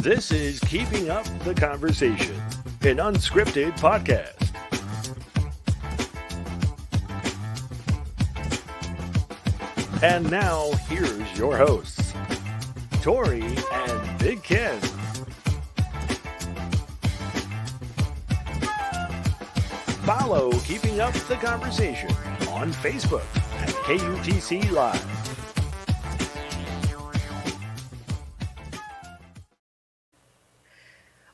This is Keeping Up the Conversation, an unscripted podcast. And now, here's your hosts, Tori and Big Ken. Follow Keeping Up the Conversation on Facebook at KUTC Live.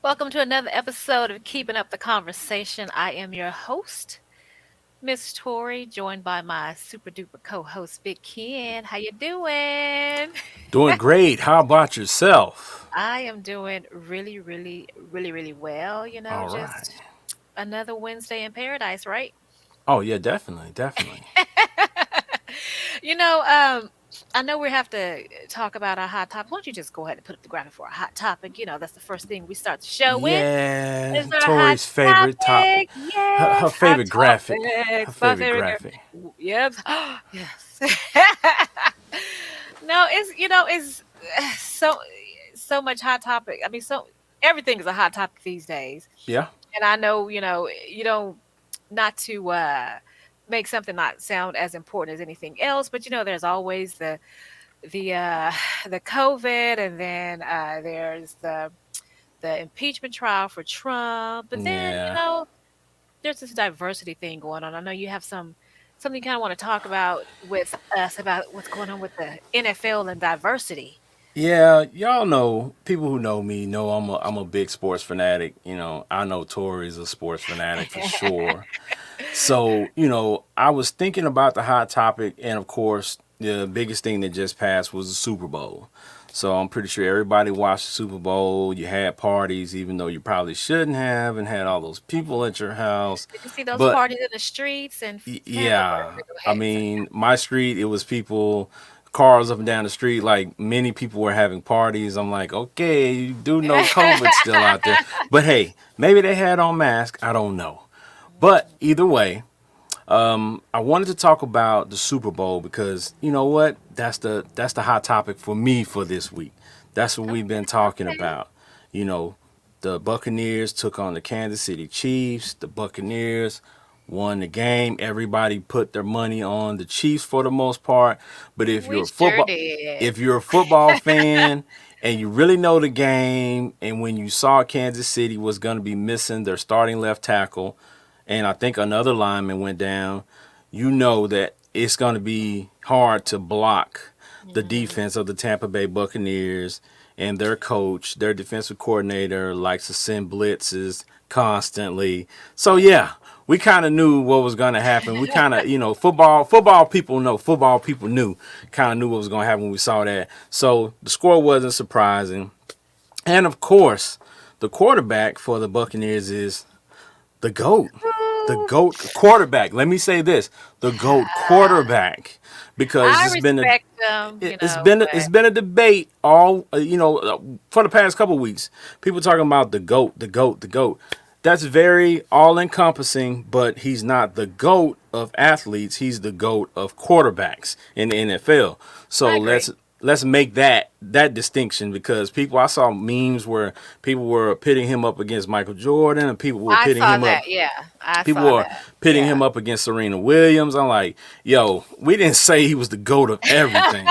Welcome to another episode of Keeping Up the Conversation. I am your host, Miss Tori, joined by my super duper co-host, Big Ken. How you doing? Doing great. How about yourself? I am doing really well. All right. Just another Wednesday in paradise, right? Oh yeah, definitely. I know we have to talk about our hot topic. Why don't you just go ahead and put up the graphic for our hot topic? That's the first thing we start the show with. Yeah, Is our hot Tori's favorite topic. topic. Her Yes, hot favorite graphic. Her topics. My favorite favorite graphic. Yep. Yes. No, it's so much hot topic. I mean, so everything is a hot topic these days. Yeah. And I know, you don't not to make something not sound as important as anything else, but there's always the COVID, and then there's the impeachment trial for Trump, but then Yeah. there's this diversity thing going on. I know you have something you kind of want to talk about with us about what's going on with the NFL and diversity. Yeah, y'all know, people who know me know I'm a big sports fanatic. I know Tori's a sports fanatic for sure. So, I was thinking about the hot topic, and of course, the biggest thing that just passed was the Super Bowl. So I'm pretty sure everybody watched the Super Bowl. You had parties, even though you probably shouldn't have, and had all those people at your house. Did you see those But parties in the streets and family? yeah, Go I ahead. mean, my street, it was people, cars up and down the street. Like many people were having parties. I'm like, okay, you do know COVID's still out there. But hey, maybe they had on masks. I don't know. But either way, I wanted to talk about the Super Bowl because you know what? That's the hot topic for me for this week. That's what we've been talking Okay. about. You know, the Buccaneers took on the Kansas City Chiefs. The Buccaneers won the game. Everybody put their money on the Chiefs for the most part. But We sure did. if you're a football fan and you really know the game, and when you saw Kansas City was going to be missing their starting left tackle, and I think another lineman went down, you know that it's going to be hard to block the Mhm. defense of the Tampa Bay Buccaneers, and their coach, their defensive coordinator likes to send blitzes constantly. So yeah, we kind of knew what was going to happen. We kind of, football people know, football people kind of knew what was going to happen when we saw that. So the score wasn't surprising. And of course, the quarterback for the Buccaneers is the GOAT. The Ooh, GOAT quarterback. Let me say this. The GOAT quarterback. Because I respect them, it's but been a debate all for the past couple weeks. People talking about the GOAT, the GOAT, the GOAT. That's very all encompassing, but he's not the GOAT of athletes. He's the GOAT of quarterbacks in the NFL. I So agree. let's make that distinction, because I saw memes where people were pitting him up against Michael Jordan, and I saw that. Yeah, I people saw were that. pitting Yeah. him up against Serena Williams. I'm like, yo, we didn't say he was the GOAT of everything.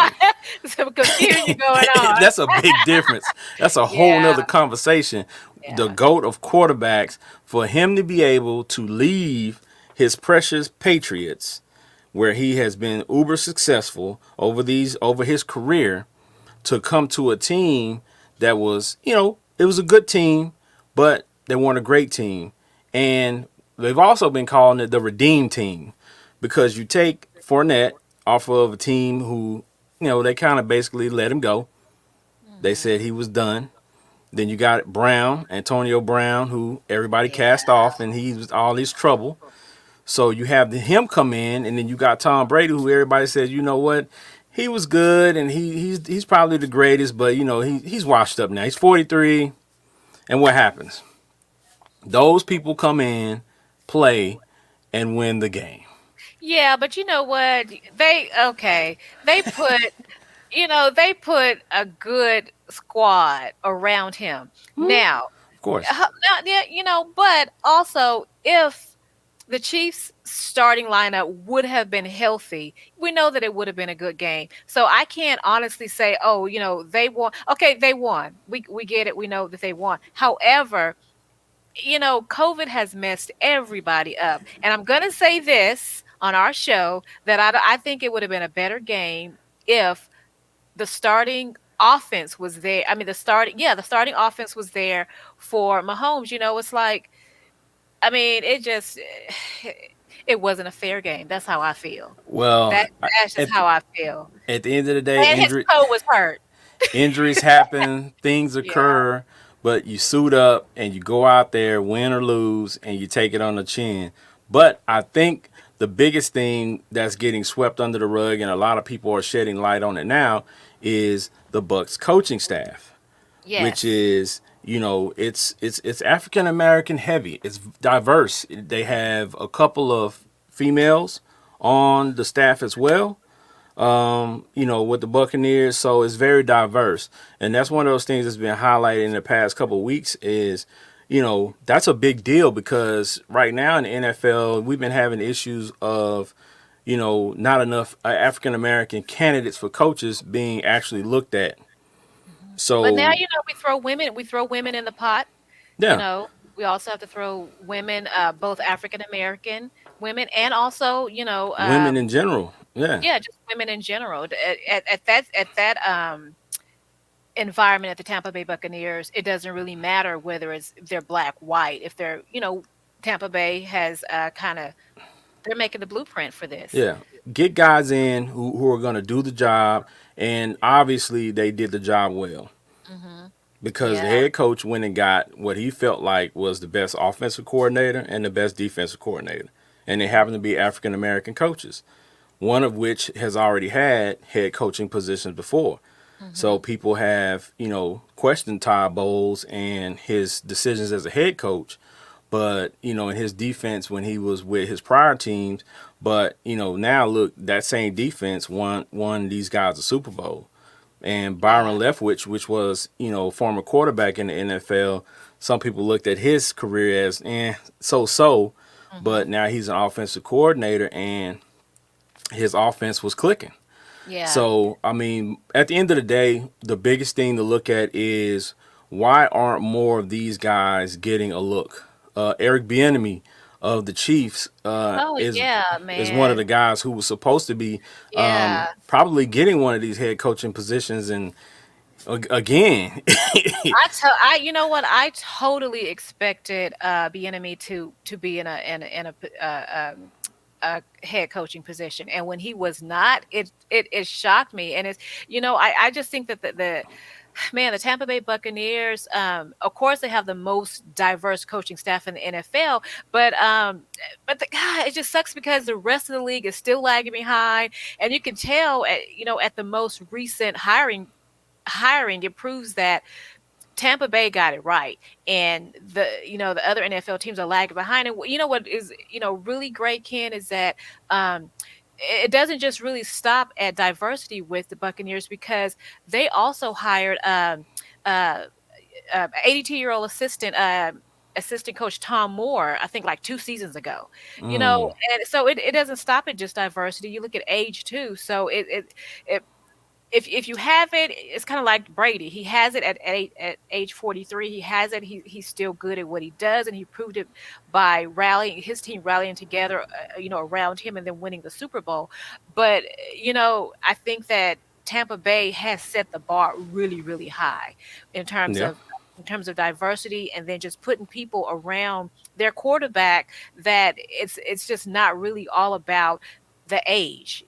Some confusion going on. That's a big difference. That's a whole Yeah, nother conversation. The yeah. GOAT of quarterbacks, for him to be able to leave his precious Patriots, where he has been uber successful over his career, to come to a team that was, it was a good team, but they weren't a great team. And they've also been calling it the redeem team, because you take Fournette off of a team who, they kind of basically let him go. They Hmm. said he was done. Then you got Brown, Antonio Brown, who everybody cast Yeah. off, and he was all this trouble. So you have him come in, and then you got Tom Brady, who everybody says, you know what, he was good, and he's probably the greatest, but he's washed up now. He's 43, and what happens? Those people come in, play, and win the game. Yeah, but you know what? They put they put a good squad around him. Now, Of course. yeah, but also if the Chiefs starting lineup would have been healthy, we know that it would have been a good game. So I can't honestly say, oh, they won. Okay, they won. We get it. We know that they won. However, COVID has messed everybody up. And I'm going to say this on our show that I think it would have been a better game if the starting offense was there. I mean, the starting offense was there for Mahomes. It's like, I mean, it wasn't a fair game. That's how I feel. Well, That's just at how I feel. at the end of the day, And his toe was hurt. injuries happen, things Yeah. occur, but you suit up and you go out there, win or lose, and you take it on the chin. But I think the biggest thing that's getting swept under the rug, and a lot of people are shedding light on it now, is the Bucks coaching staff, which Yes. is it's African American heavy. It's diverse. They have a couple of females on the staff as well, with the Buccaneers. So it's very diverse. And that's one of those things that's been highlighted in the past couple of weeks is, that's a big deal because right now in the NFL, we've been having issues of, not enough African American candidates for coaches being actually looked at. But now, So, we throw women in the pot. You yeah, know, we also have to throw women, both African American women and also, women in general. Yeah. yeah, just women in general. At that environment at the Tampa Bay Buccaneers, it doesn't really matter whether they're black, white. If Tampa Bay has kind of they're making the blueprint for this. Yeah. Get guys in who are going to do the job. And obviously, they did the job well Hmm. because the Yeah. head coach went and got what he felt like was the best offensive coordinator and the best defensive coordinator. And they happen to be African American coaches, one of which has already had head coaching positions before. So Hmm. people have, questioned Todd Bowles and his decisions as a head coach, but in his defense when he was with his prior teams. But now look, that same defense won these guys a Super Bowl. And Byron Yeah. Leftwich, which was former quarterback in the NFL, some people looked at his career as so, Hmm. but now he's an offensive coordinator and his offense was clicking. Yeah. So, I mean, at the end of the day, the biggest thing to look at is why aren't more of these guys getting a look? Eric Bieniemy of the Chiefs Oh yeah, is one of the man. guys who was supposed to be Yeah. probably getting one of these head coaching positions, and again, You know what? I totally expected Bieniemy to be in a head coaching position, and when he was not, it shocked me. And I just think that the man, the Tampa Bay Buccaneers, of course, they have the most diverse coaching staff in the NFL, but it just sucks because the rest of the league is still lagging behind, and you can tell at the most recent hiring, it proves that Tampa Bay got it right, and the other NFL teams are lagging behind. And you know what is really great, Ken, is that it doesn't just really stop at diversity with the Buccaneers because they also hired uh, 82-year-old assistant coach Tom Moore, I think like 2 seasons ago. mm, And so it doesn't stop at just diversity. You look at age too. So it if you have it, it's kind of like Brady. He has it at age 43. He has it. He's still good at what he does, and he proved it by rallying his team rallying together, around him, and then winning the Super Bowl. But I think that Tampa Bay has set the bar really, really high in terms yeah. of in terms of diversity, and then just putting people around their quarterback that it's just not really all about the age.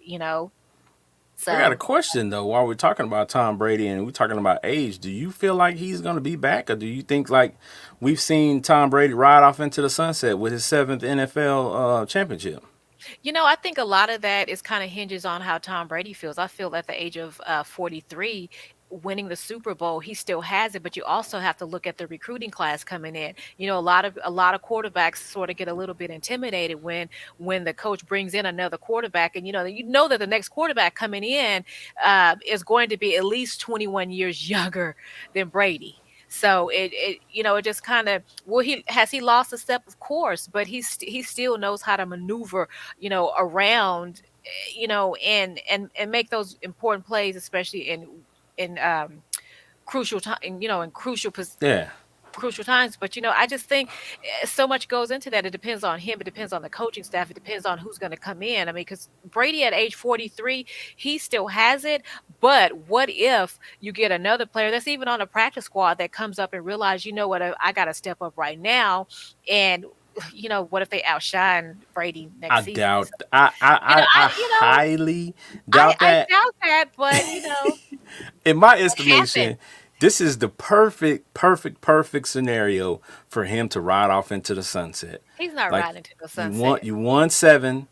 I got a So question though. While we're talking about Tom Brady and we're talking about age, do you feel like he's going to be back, or do you think like we've seen Tom Brady ride off into the sunset with his seventh NFL championship? I think a lot of that is kind of hinges on how Tom Brady feels. I feel at the age of 43, winning the Super Bowl, he still has it, but you also have to look at the recruiting class coming in. A lot of quarterbacks sort of get a little bit intimidated when the coach brings in another quarterback, and you know that the next quarterback coming in is going to be at least 21 years younger than Brady. So it just kind of, well, he lost a step, of course, but he still knows how to maneuver, around, and make those important plays, especially in crucial time, in Yeah, crucial times. But I just think so much goes into that. It depends on him. It depends on the coaching staff. It depends on who's going to come in. I mean, because Brady at age 43, he still has it. But what if you get another player that's even on a practice squad that comes up and realize, you know what, I got to step up right now, and what if they outshine Brady I next season? doubt. So, you know, I I you know highly doubt I that. doubt that, but In my it happened. estimation, this is the perfect scenario for him to ride off into the sunset. He's not Like riding to the you sunset. won seven,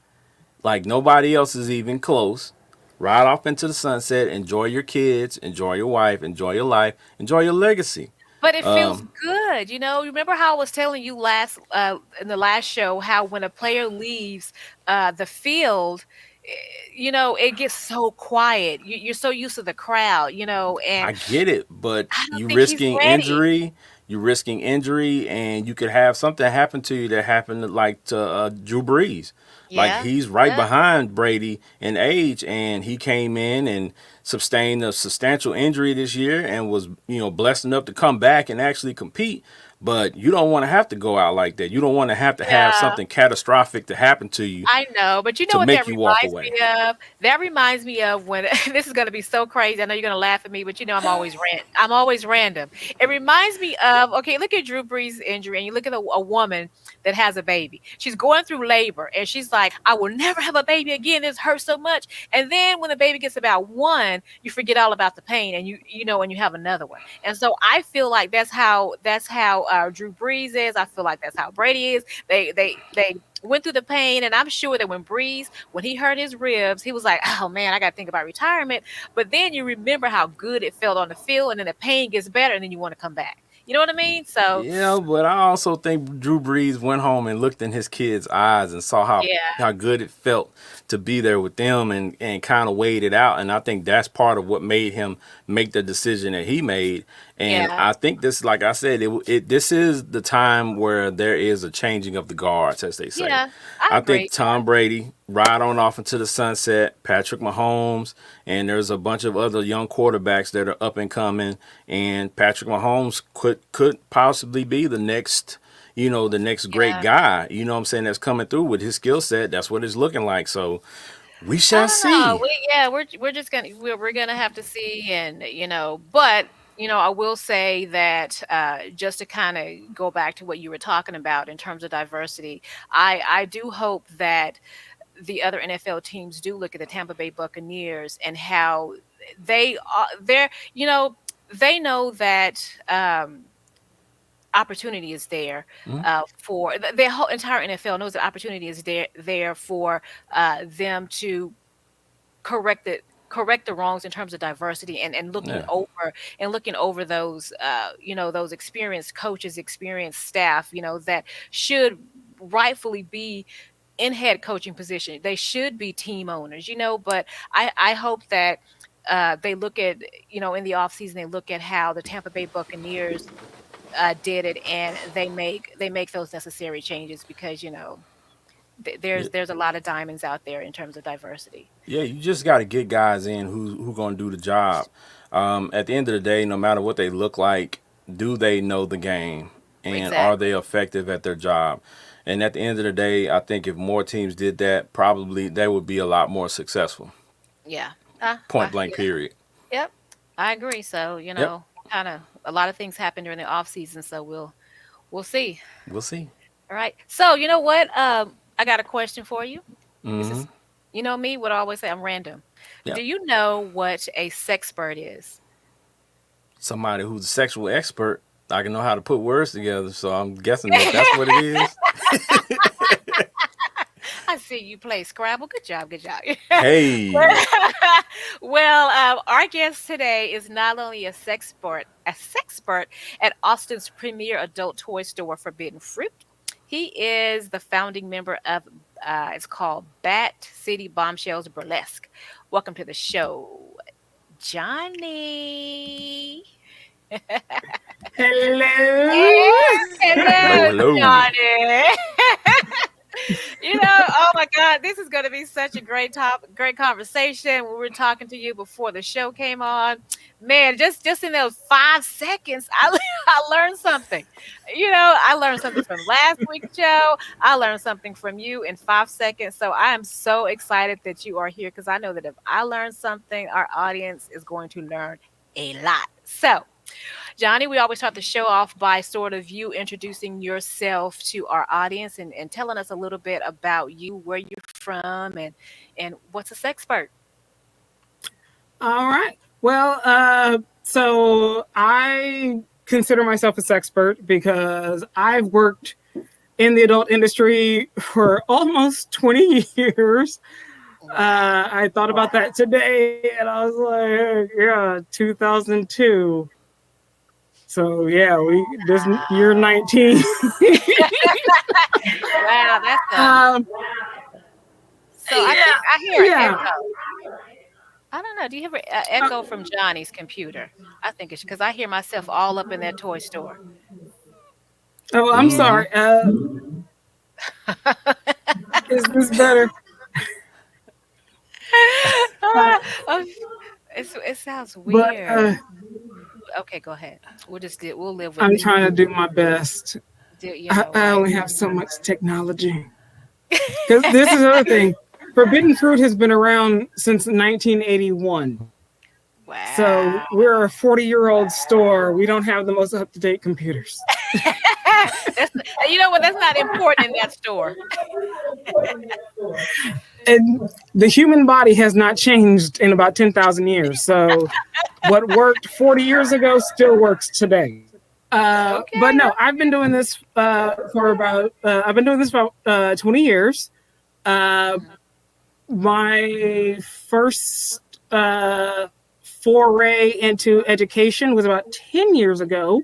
like nobody else is even close. Ride off into the sunset. Enjoy your kids. Enjoy your wife. Enjoy your life. Enjoy your legacy. But it feels Um, good, Remember how I was telling you last in the last show how when a player leaves the field, eh, it gets so quiet. You're so used to the crowd, and I get it, but I don't you think he's risking ready. injury. You're risking injury, and you could have something happen to you that happened like to Drew Brees. Like Yeah, he's right yeah, behind Brady in age, and he came in and sustained a substantial injury this year, and was blessed enough to come back and actually compete. But you don't want to have to go out like that. You don't want to have yeah. something catastrophic to happen to you I know, but you know to what that make you walk reminds away. me of? That reminds me of when this is going to be so crazy. I know you're going to laugh at me, but I'm always random. It reminds me of, okay, look at Drew Brees' injury, and you look at a woman that has a baby. She's going through labor, and she's like, "I will never have a baby again. This hurts so much." And then when the baby gets about one, you forget all about the pain, and and you have another one. And so I feel like that's how Drew Brees is. I feel like that's how Brady is. They went through the pain, and I'm sure that when he hurt his ribs, he was like, "Oh man, I got to think about retirement." But then you remember how good it felt on the field, and then the pain gets better, and then you want to come back. You know what I mean? So Yeah, but I also think Drew Brees went home and looked in his kids' eyes and saw yeah, how good it felt to be there with them, and kind of weighed it out. And I think that's part of what made him make the decision that he made. And yeah, I think this, like I said, this is the time where there is a changing of the guards, as they say. yeah. I I think agree. Tom Brady ride on off into the sunset, Patrick Mahomes, and there's a bunch of other young quarterbacks that are up and coming. And Patrick Mahomes could possibly be the next, the next great Yeah. guy. You know what I'm saying? That's coming through with his skill set. That's what it's looking like. So we I shall don't know. see. We're just we're gonna have to see, and but I will say that just to kind of go back to what you were talking about in terms of diversity, I do hope that the other NFL teams do look at the Tampa Bay Buccaneers and how they know that opportunity is there Mhm. for the whole entire NFL knows that opportunity is there for them to correct the wrongs in terms of diversity, and Yeah. looking over those those experienced coaches, experienced staff, that should rightfully be in head coaching position. They should be team owners, but I hope that they look at, in the off season, they look at how the Tampa Bay Buccaneers did it, and they make those necessary changes, because Yeah. there's a lot of diamonds out there in terms of diversity. Yeah, you just got to get guys in who gonna do the job. At the end of the day, no matter what they look like, do they know the game, and are they Exactly. effective at their job? And at the end of the day, I think if more teams did that, probably they would be a lot more successful. Yeah. Point blank. Yeah. Period. Yep. I agree. So, Yep. kind of a lot of things happen during the off season. So we'll see. We'll see. All right. So you know what? I got a question for you. This Hmm. is, me, what I always say, I'm random. Do Yep. you know what a sexpert is? Somebody who's a sexual expert, I can know how to put words together. So I'm guessing that that's what it is. I see you play Scrabble. Good job. Good job. Hey. Well, our guest today is not only a sexpert at Austin's premier adult toy store, Forbidden Fruit. He is the founding member of it's called Bat City Bombshells Burlesque. Welcome to the show, Jonny. Hello. Hello, Hello, hello. Jonny. Oh my God, this is going to be such a great conversation. We were talking to you before the show came on. Man, just in those 5 seconds, I learned something. I learned something from last week's show. I learned something from you in 5 seconds. So I am so excited that you are here because I know that if I learn something, our audience is going to learn a lot. So, Jonny, we always start the show off by sort of you introducing yourself to our audience and telling us a little bit about you, where you're from, and what's a sexpert. All right. Well, so I consider myself a sexpert because I've worked in the adult industry for almost 20 years. I thought about that today and I was like, yeah, 2002. So yeah, this year 19. Wow, that's so I think I hear an echo. I don't know. Do you hear an echo from Johnny's computer? I think it's because I hear myself all up in that toy store. Oh, I'm sorry. Is this better? Oh, it sounds weird. But, okay, go ahead. We'll live with it. I'm trying to do my best. I Right. only have so much technology. Because this is another thing. Forbidden Fruit has been around since 1981. Wow. So we're a 40-year-old store. We don't have the most up-to-date computers. You know what? That's not important in that store. And the human body has not changed in about 10,000 years. So what worked 40 years ago still works today. Okay. But no, I've been doing this for about 20 years. My first foray into education was about 10 years ago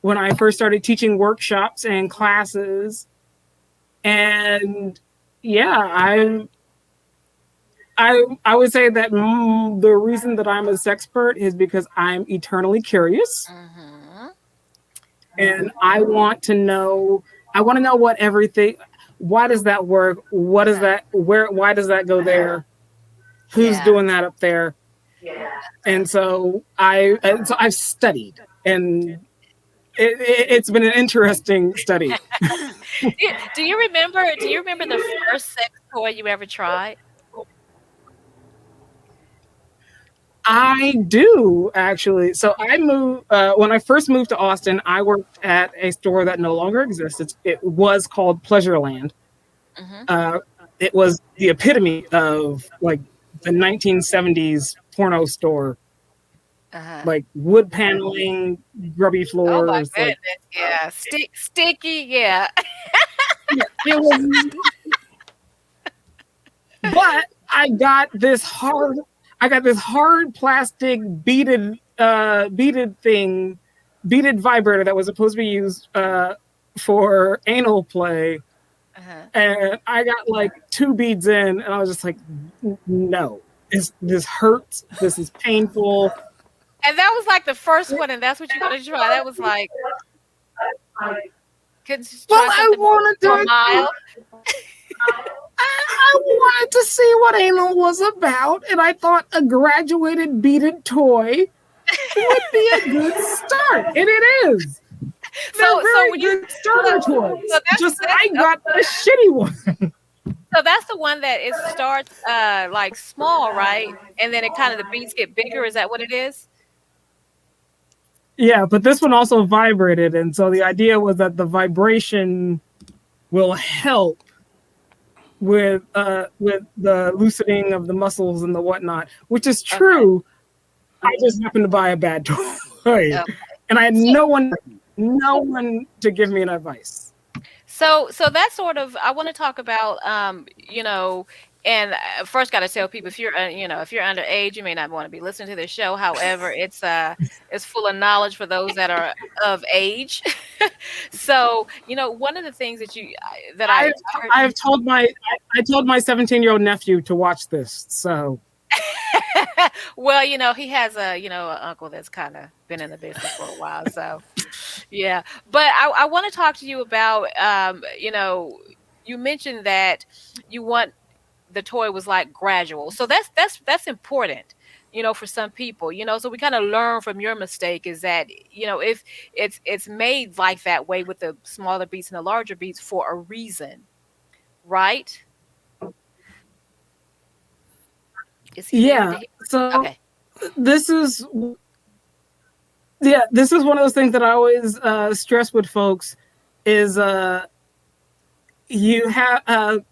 when I first started teaching workshops and classes. And yeah, I would say that the reason that I'm a sexpert is because I'm eternally curious. Mm-hmm. And I want to know what everything, why does that work? What is that? Why does that go there? Who's doing that up there? Yeah. And so I've studied, and it's been an interesting study. Do you remember the first sex toy you ever tried? I do, actually. So I moved when I first moved to Austin. I worked at a store that no longer exists. It was called Pleasureland. Mm-hmm. It was the epitome of like the 1970s porno store, like wood paneling, grubby floors. Oh my goodness! Yeah, sticky. Yeah. It was. But I got this hard plastic beaded vibrator that was supposed to be used for anal play. And I got like 2 beads in, and I was just like, no, this hurts. This is painful. And that was like the first one, and that's what you wanted to try. That was like, could you try something more mild? I wanted to see what anal was about, and I thought a graduated beaded toy would be a good start, and it is. So when you starter toys, I got a shitty one. So that's the one that it starts like small, right? And then it kind of the beats get bigger. Is that what it is? Yeah, but this one also vibrated, and so the idea was that the vibration will help with the loosening of the muscles and the whatnot, which is true. Okay. I just happened to buy a bad toy, and I had no one to give me an advice. So that's sort of, I want to talk about, and first got to tell people, if you're if you're underage, you may not want to be listening to this show. However, it's full of knowledge for those that are of age. So one of the things that I I heard. I've told my I told my 17-year-old nephew to watch this. So Well, he has an uncle that's kind of been in the business for a while. So yeah, but I want to talk to you about, you mentioned that you want the toy was like gradual. So that's important, for some people, so we kind of learn from your mistake is that, if it's made like that way with the smaller beats and the larger beats for a reason, right? Is he there? yeah. So Okay. this is this is one of those things that I always stress with folks is you have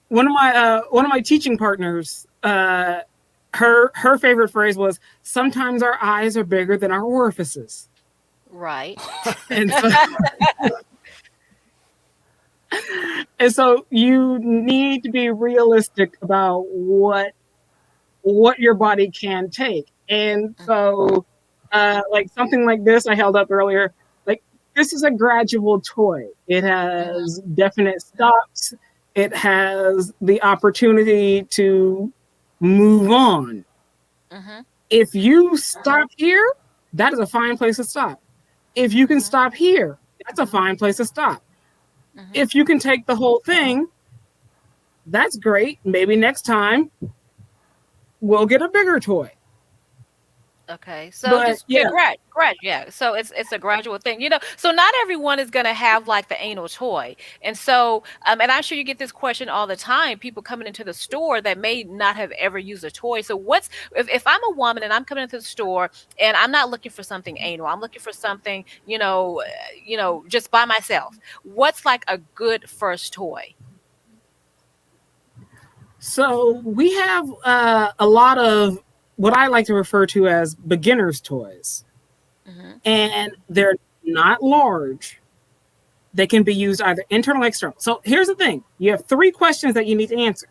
one of my teaching partners, her favorite phrase was, sometimes our eyes are bigger than our orifices. Right. And so, and so you need to be realistic about what your body can take. And so like something like this I held up earlier, like this is a gradual toy. It has definite stops. It has the opportunity to move on. Mm-hmm. If you stop here, that is a fine place to stop. If you can stop here, that's a fine place to stop. Mm-hmm. If you can take the whole thing, that's great. Maybe next time we'll get a bigger toy. Okay, so But just yeah, yeah. So it's a gradual thing, So not everyone is gonna have like the anal toy, and so and I'm sure you get this question all the time. People coming into the store that may not have ever used a toy. So if I'm a woman and I'm coming into the store and I'm not looking for something anal, I'm looking for something, just by myself. What's like a good first toy? so we have a lot of what I like to refer to as beginner's toys. Mm-hmm. And they're not large. They can be used either internal or external. So here's the thing. You have 3 questions that you need to answer.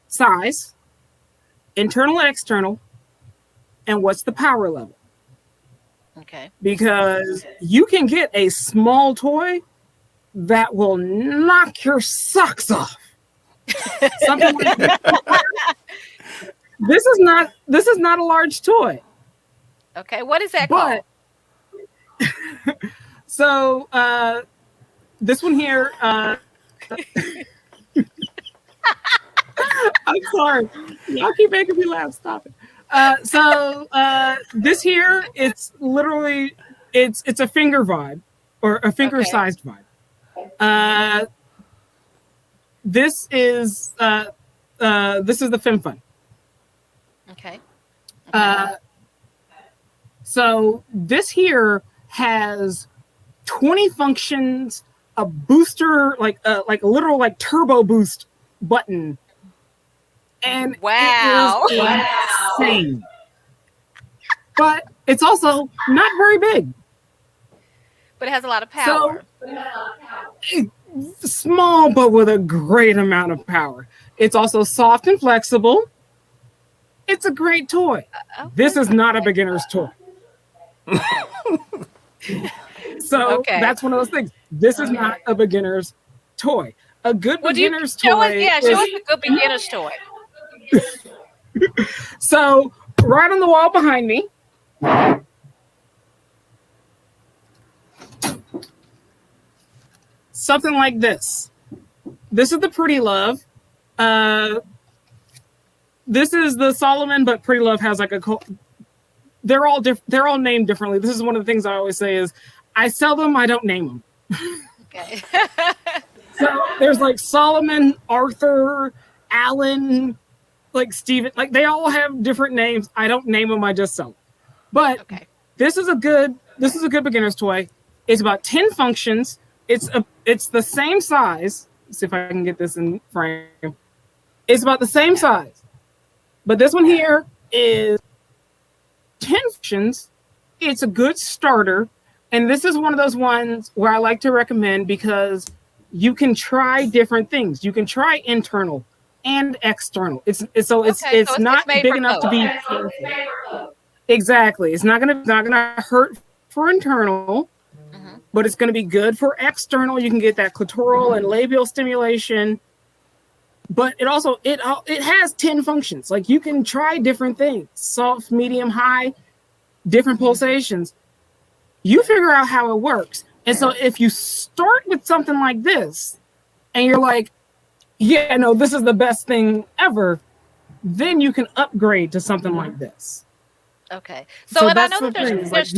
Size, internal and external, and what's the power level? Okay. Because you can get a small toy that will knock your socks off. Something like that. This is not a large toy. Okay, what is that called? So this one here, I'm sorry, y'all keep making me laugh. Stop it. So this here, it's literally it's a finger vibe or a finger-sized vibe. This is the FemFun. Okay. So this here has 20 functions, a booster, like a literal like turbo boost button, and wow, it is insane. But it's also not very big. But it has a lot of power. So, small, but with a great amount of power. It's also soft and flexible. It's a great toy. Okay. This is not a beginner's toy. So that's one of those things. This is not a beginner's toy. A good beginner's toy. Show us a good beginner's toy. So right on the wall behind me, something like this. This is the Pretty Love. This is the Solomon, but Pretty Love has like a. They're all named differently. This is one of the things I always say is, I sell them, I don't name them. Okay. So there's like Solomon, Arthur, Alan, like Steven, like they all have different names. I don't name them, I just sell them. But this is a good beginner's toy. It's about 10 functions. It's the same size. Let's see if I can get this in frame. It's about the same size. But this one here is 10 functions. It's a good starter. And this is one of those ones where I like to recommend because you can try different things. You can try internal and external. It's not made big for enough to both. be exactly. It's not gonna hurt for internal, but it's gonna be good for external. You can get that clitoral and labial stimulation. But it also it has 10 functions. Like you can try different things: soft, medium, high, different pulsations. You figure out how it works. And so if you start with something like this and you're like, yeah, no, this is the best thing ever, then you can upgrade to something like this. Okay. So and I know that there's there's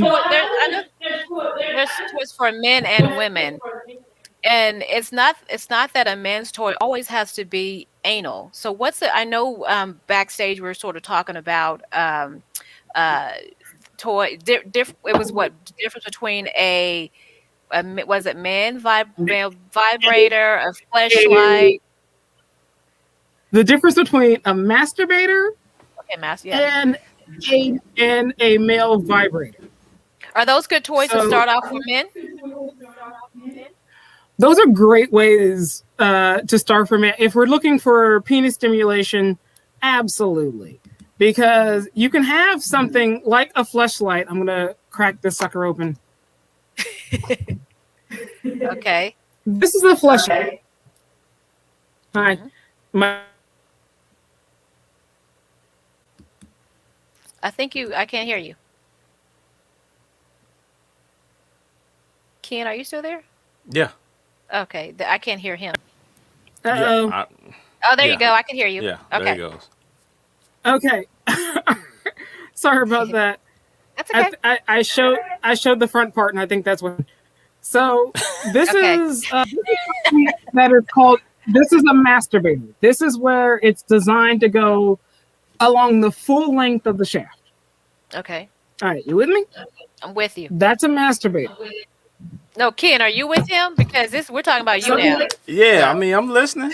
toys for men and women. And it's not that a men's toy always has to be anal. So what's it? I know backstage we were sort of talking about toy. It was what difference between was it male vibrator, a fleshlight? The difference between a masturbator Yeah. and a male vibrator. Are those good toys to start off for men? Those are great ways to start for men. If we're looking for penis stimulation, absolutely. Because you can have something like a fleshlight. I'm going to crack this sucker open. Okay. This is a fleshlight. Hi. I can't hear you. Ken, are you still there? Yeah. Okay. I can't hear him. Uh-oh. Oh, there you go. I can hear you. Yeah, okay. there he goes. Okay. Sorry about that. That's okay. I showed the front part, and I think that's what. So this is that is called. This is a masturbator. This is where it's designed to go along the full length of the shaft. Okay. All right, you with me? I'm with you. That's a masturbator. No, Ken, are you with him? Because we're talking about you now. Yeah, I mean, I'm listening.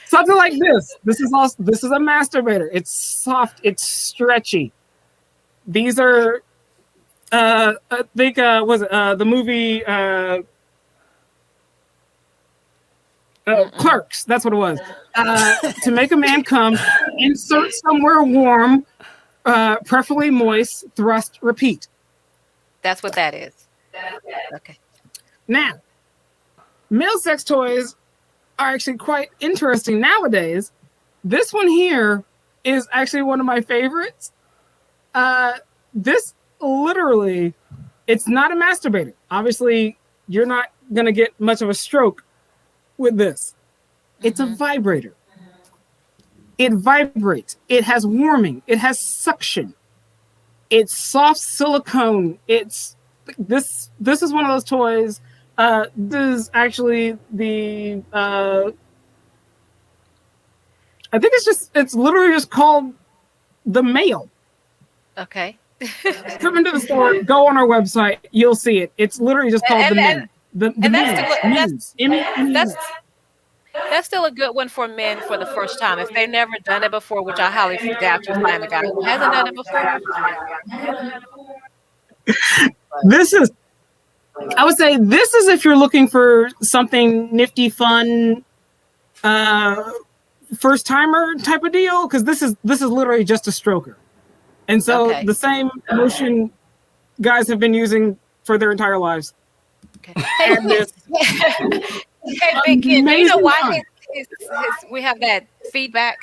Something like this. This is a masturbator. It's soft. It's stretchy. These are, I think, was it the movie Clerks? That's what it was. To make a man come, insert somewhere warm, preferably moist. Thrust, repeat. That's what that is. Okay. Now, male sex toys are actually quite interesting nowadays. This one here is actually one of my favorites. This literally, it's not a masturbator. Obviously, you're not going to get much of a stroke with this. It's a vibrator. It vibrates. It has warming. It has suction. It's soft silicone. This is one of those toys. This is actually the I think it's literally just called the male. Okay. Come into the store, go on our website, you'll see it. It's literally just called the men. That's still a good one for men for the first time. If they've never done it before, which I highly doubt you find a guy who hasn't done it before. I would say this is if you're looking for something nifty, fun, first timer type of deal, because this is literally just a stroker. And so the same motion guys have been using for their entire lives. Okay. Hey, Big Kid, do you know why we have that feedback?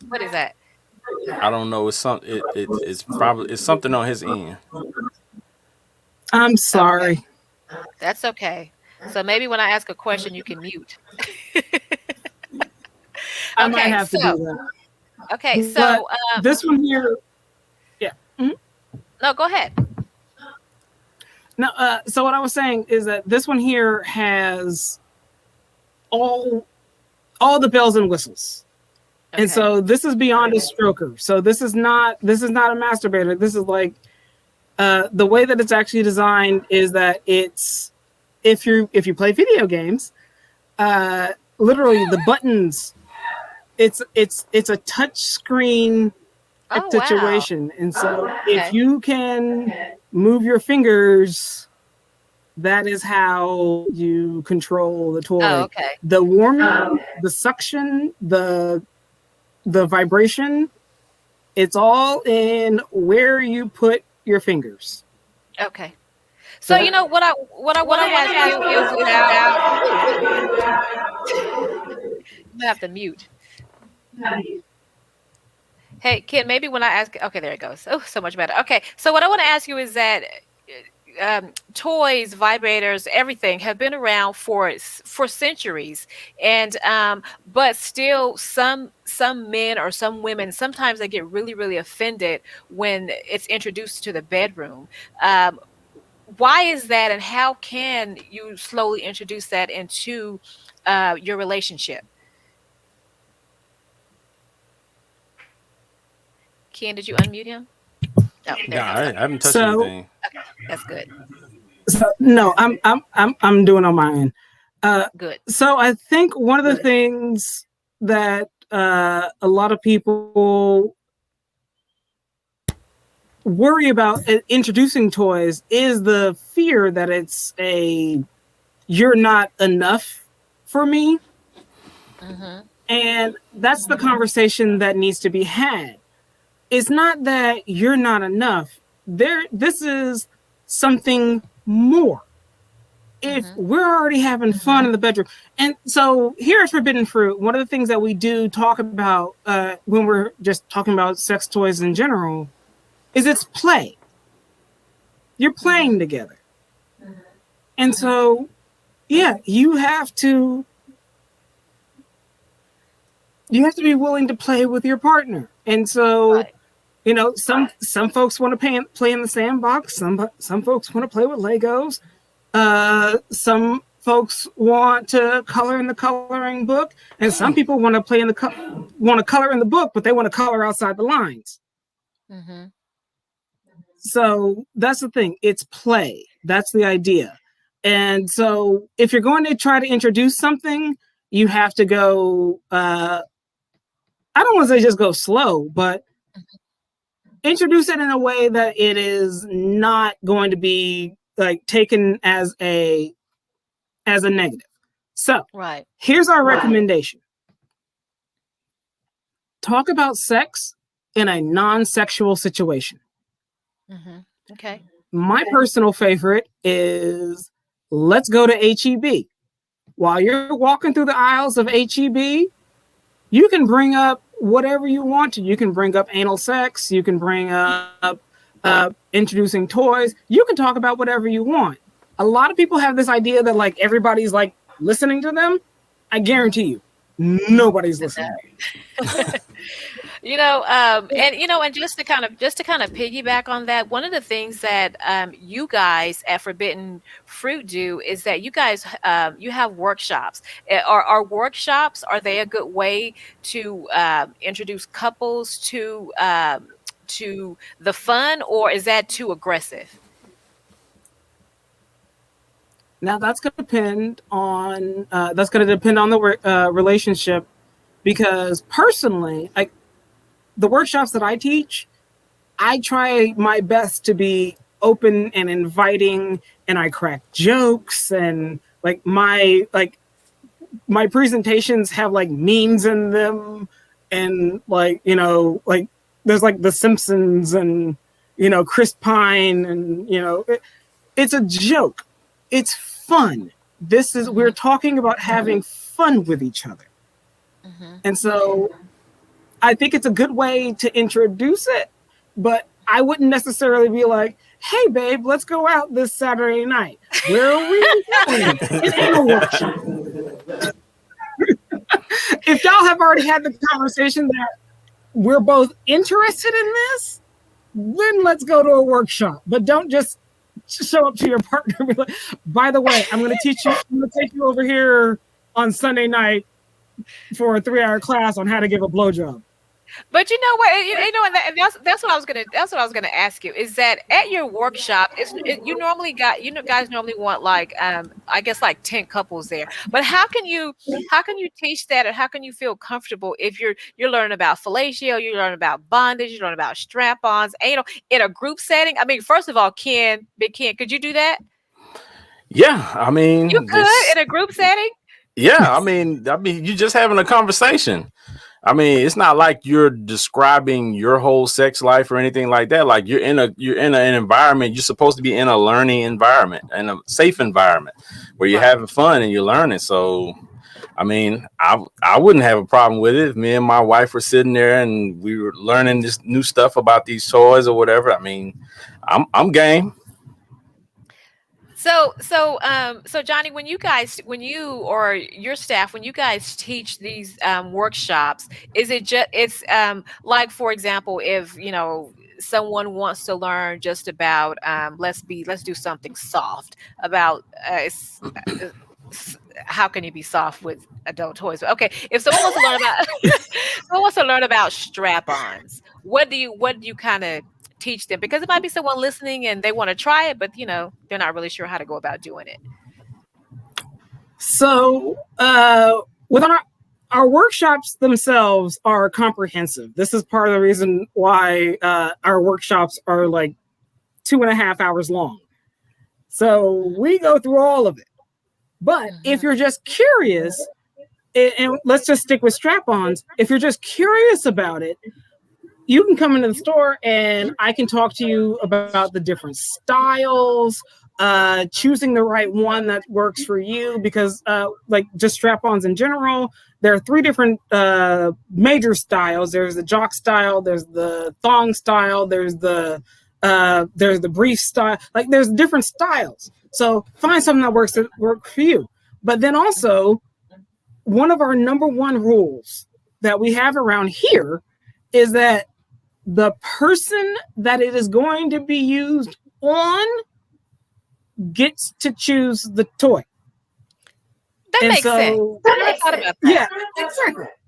What is that? I don't know. It's something. It's something on his end. I'm sorry. Okay. That's okay. So maybe when I ask a question, you can mute. I might have to do that. Okay, so this one here. Yeah. Mm-hmm. No, go ahead. No, so what I was saying is that this one here has all the bells and whistles. Okay. And so this is beyond a stroker. So this is not a masturbator. This is like the way that it's actually designed is that it's if you play video games, literally the buttons, it's a touch screen situation. Wow. And so if you can move your fingers. That is how you control the toy. Oh, okay. The warming, the suction, the vibration, it's all in where you put your fingers. Okay. So you know what I want to do is you have to mute. Hey, kid, maybe when I ask, okay, there it goes. Oh, so much better. Okay, so what I want to ask you is that toys, vibrators, everything have been around for centuries, and but still, some men or some women sometimes they get really offended when it's introduced to the bedroom. Why is that, and how can you slowly introduce that into your relationship? Ken, did you unmute him? Oh, there No, I it haven't touched So- anything. goes. Okay, that's good. So, no, I'm doing on my end. Good. So I think one of the things that a lot of people worry about introducing toys is the fear that you're not enough for me. Mm-hmm. And that's the conversation that needs to be had. It's not that you're not enough. This is something more. If we're already having fun in the bedroom. And so here at Forbidden Fruit, one of the things that we do talk about when we're just talking about sex toys in general is it's play. You're playing together. And so, yeah, you have to be willing to play with your partner. And so, Right. you know, some folks want to play in the sandbox. Some folks want to play with Legos. Some folks want to color in the coloring book, and some people want to play in color in the book, but they want to color outside the lines. Mm-hmm. So that's the thing. It's play. That's the idea. And so if you're going to try to introduce something, you have to go. I don't want to say just go slow, but introduce it in a way that it is not going to be like taken as a negative. So Right. here's our recommendation. Talk about sex in a non-sexual situation. Mm-hmm. Okay. My personal favorite is let's go to HEB. While you're walking through the aisles of HEB, you can bring up whatever you want to. You can bring up anal sex. You can bring up introducing toys. You can talk about whatever you want. A lot of people have this idea that like everybody's like listening to them. I guarantee you, nobody's listening. And just to kind of piggyback on that, one of the things that you guys at Forbidden Fruit do is that you guys you have workshops. Are workshops, are they a good way to introduce couples to the fun, or is that too aggressive? Now that's going to depend on the relationship, because personally, like the workshops that I teach, I try my best to be open and inviting, and I crack jokes, and like my presentations have like memes in them, and like, you know, like there's like The Simpsons and, you know, Chris Pine, and, you know, it's a joke. It's fun. We're talking about having fun with each other. Mm-hmm. And so I think it's a good way to introduce it, but I wouldn't necessarily be like, hey, babe, let's go out this Saturday night. Where are we going? It ain't a workshop. If y'all have already had the conversation that we're both interested in this, then let's go to a workshop. But don't just show up to your partner and be like, by the way, I'm going to take you over here on Sunday night for a 3-hour class on how to give a blowjob. But you know what? You know, and that's what I was gonna ask you. Is that at your workshop? You normally got guys normally want like I guess like 10 couples there. But how can you teach that, or how can you feel comfortable if you're learning about fellatio, you're learning about bondage, you're learning about strap-ons, anal in a group setting? I mean, first of all, Big Ken, could you do that? Yeah, I You mean, could in a group setting. yeah, I mean, you're just having a conversation. I mean, it's not like you're describing your whole sex life or anything like that. Like you're in an environment. You're supposed to be in a learning environment, in a safe environment where you're Right. having fun and you're learning. So, I mean, I wouldn't have a problem with it if me and my wife were sitting there and we were learning this new stuff about these toys or whatever. I mean, I'm game. So Johnny, when you or your staff, when you guys teach these workshops, is it just like, for example, if someone wants to learn just about let's do something soft about how can you be soft with adult toys? Okay, if someone wants to learn about someone wants to learn about strap-ons, what do you kind of teach them? Because it might be someone listening and they want to try it, but they're not really sure how to go about doing it. So, with our workshops themselves are comprehensive. This is part of the reason why our workshops are like 2.5 hours long. So we go through all of it. But if you're just curious, and let's just stick with strap-ons, if you're just curious about it, you can come into the store and I can talk to you about the different styles, choosing the right one that works for you, because like just strap-ons in general, there are 3 different major styles. There's the jock style, there's the thong style, there's the brief style. Like there's different styles. So find something that works for you. But then also, one of our number 1 rules that we have around here is that the person that it is going to be used on gets to choose the toy. That makes sense. I never thought about that. Yeah,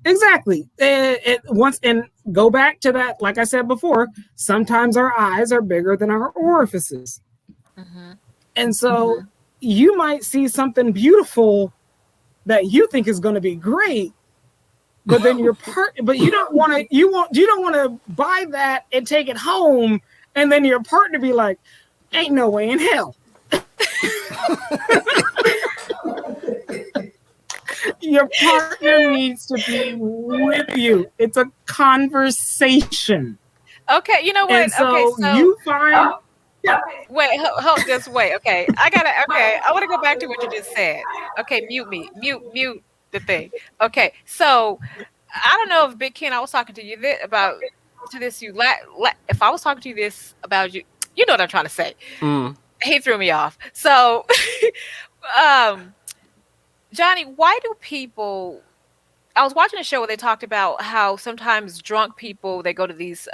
exactly. And go back to that, like I said before, sometimes our eyes are bigger than our orifices. Mm-hmm. And so you might see something beautiful that you think is going to be great, but then but you don't want to buy that and take it home, and then your partner be like, ain't no way in hell. Your partner needs to be with you. It's a conversation. Okay, you know what? And so okay, so you find. Yeah. Wait, just wait. Okay, I want to go back to what you just said. Okay, mute the thing. Okay, so I don't know if Big Ken, I was talking to you if I was talking to you this about you, you know what I'm trying to say. He threw me off. So, Johnny, why do people? I was watching a show where they talked about how sometimes drunk people, they go to these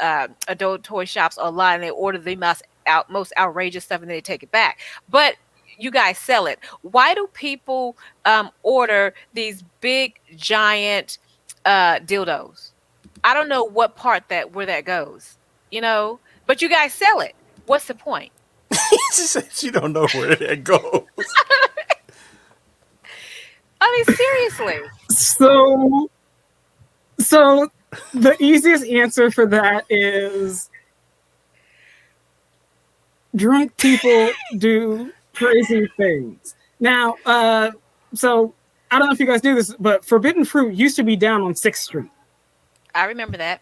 adult toy shops online and they order the most outrageous stuff and then they take it back. But you guys sell it. Why do people order these big giant dildos? I don't know what part where that goes, but you guys sell it. What's the point? She said she don't know where that goes. I mean, seriously. So the easiest answer for that is drunk people do crazy things. Now, so I don't know if you guys knew this, but Forbidden Fruit used to be down on 6th Street. I remember that.